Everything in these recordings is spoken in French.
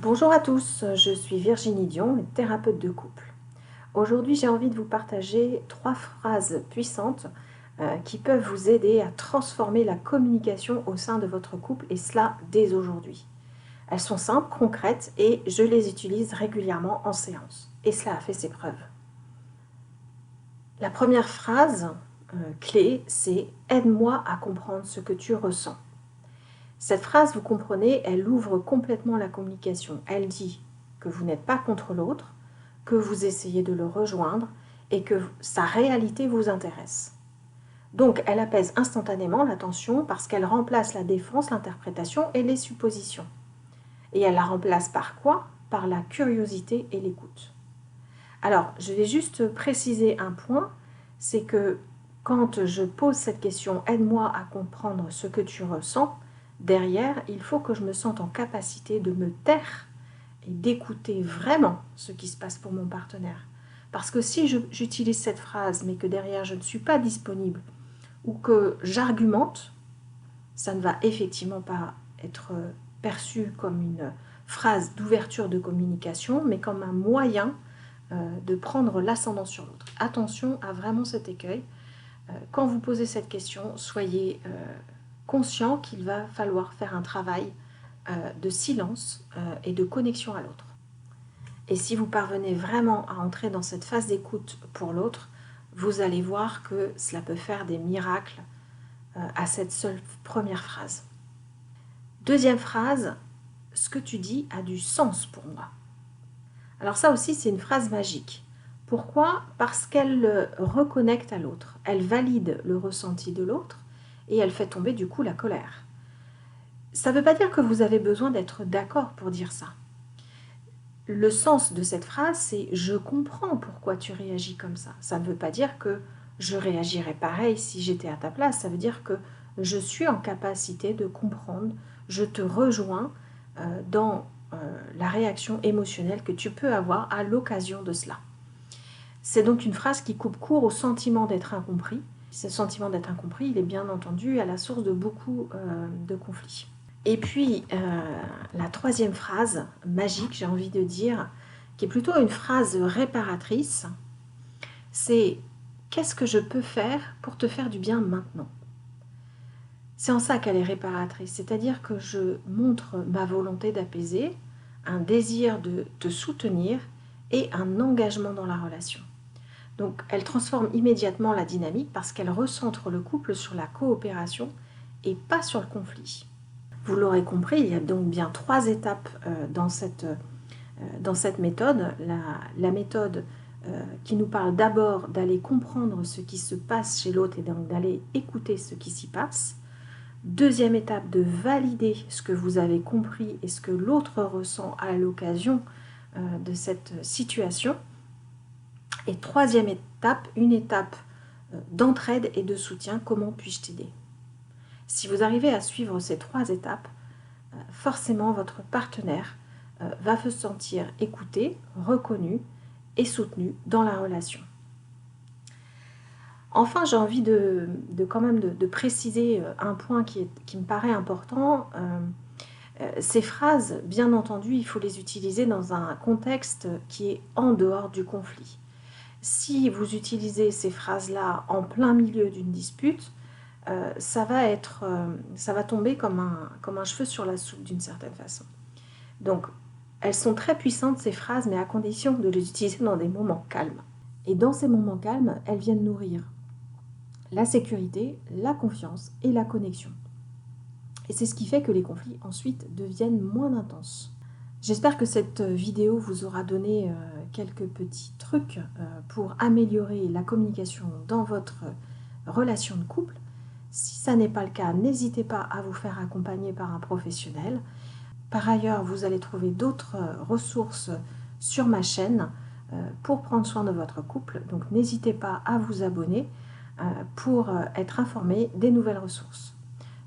Bonjour à tous, je suis Virginie Dion, thérapeute de couple. Aujourd'hui, j'ai envie de vous partager 3 phrases puissantes qui peuvent vous aider à transformer la communication au sein de votre couple, et cela dès aujourd'hui. Elles sont simples, concrètes et je les utilise régulièrement en séance. Et cela a fait ses preuves. La première phrase clé, c'est « Aide-moi à comprendre ce que tu ressens ». Cette phrase, vous comprenez, elle ouvre complètement la communication. Elle dit que vous n'êtes pas contre l'autre, que vous essayez de le rejoindre et que sa réalité vous intéresse. Donc, elle apaise instantanément la tension parce qu'elle remplace la défense, l'interprétation et les suppositions. Et elle la remplace par quoi? Par la curiosité et l'écoute. Alors, je vais juste préciser un point, c'est que quand je pose cette question « Aide-moi à comprendre ce que tu ressens », derrière, il faut que je me sente en capacité de me taire et d'écouter vraiment ce qui se passe pour mon partenaire. Parce que si j'utilise cette phrase, mais que derrière je ne suis pas disponible ou que j'argumente, ça ne va effectivement pas être perçu comme une phrase d'ouverture de communication, mais comme un moyen de prendre l'ascendant sur l'autre. Attention à vraiment cet écueil. Quand vous posez cette question, soyez conscient qu'il va falloir faire un travail de silence et de connexion à l'autre. Et si vous parvenez vraiment à entrer dans cette phase d'écoute pour l'autre, vous allez voir que cela peut faire des miracles à cette seule première phrase. Deuxième phrase, ce que tu dis a du sens pour moi. Alors ça aussi, c'est une phrase magique. Pourquoi? Parce qu'elle reconnecte à l'autre, elle valide le ressenti de l'autre et elle fait tomber du coup la colère. Ça ne veut pas dire que vous avez besoin d'être d'accord pour dire ça. Le sens de cette phrase, c'est « je comprends pourquoi tu réagis comme ça ». Ça ne veut pas dire que je réagirais pareil si j'étais à ta place, ça veut dire que je suis en capacité de comprendre, je te rejoins dans la réaction émotionnelle que tu peux avoir à l'occasion de cela. C'est donc une phrase qui coupe court au sentiment d'être incompris. Ce sentiment d'être incompris, il est bien entendu à la source de beaucoup de conflits. Et puis, la troisième phrase, magique, j'ai envie de dire, qui est plutôt une phrase réparatrice, c'est « Qu'est-ce que je peux faire pour te faire du bien maintenant ?» C'est en ça qu'elle est réparatrice, c'est-à-dire que je montre ma volonté d'apaiser, un désir de te soutenir et un engagement dans la relation. Donc, elle transforme immédiatement la dynamique parce qu'elle recentre le couple sur la coopération et pas sur le conflit. Vous l'aurez compris, il y a donc bien 3 étapes dans cette méthode. La méthode qui nous parle d'abord d'aller comprendre ce qui se passe chez l'autre et donc d'aller écouter ce qui s'y passe. Deuxième étape, de valider ce que vous avez compris et ce que l'autre ressent à l'occasion de cette situation. Et troisième étape, une étape d'entraide et de soutien, comment puis-je t'aider? Si vous arrivez à suivre ces 3 étapes, forcément votre partenaire va se sentir écouté, reconnu et soutenu dans la relation. Enfin, j'ai envie quand même de préciser un point qui me paraît important. Ces phrases, bien entendu, il faut les utiliser dans un contexte qui est en dehors du conflit. Si vous utilisez ces phrases-là en plein milieu d'une dispute, ça va tomber comme un cheveu sur la soupe d'une certaine façon. Donc, elles sont très puissantes ces phrases, mais à condition de les utiliser dans des moments calmes. Et dans ces moments calmes, elles viennent nourrir la sécurité, la confiance et la connexion. Et c'est ce qui fait que les conflits ensuite deviennent moins intenses. J'espère que cette vidéo vous aura donné quelques petits trucs pour améliorer la communication dans votre relation de couple. Si ça n'est pas le cas, n'hésitez pas à vous faire accompagner par un professionnel. Par ailleurs, vous allez trouver d'autres ressources sur ma chaîne pour prendre soin de votre couple. Donc n'hésitez pas à vous abonner pour être informé des nouvelles ressources.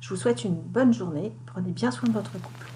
Je vous souhaite une bonne journée. Prenez bien soin de votre couple.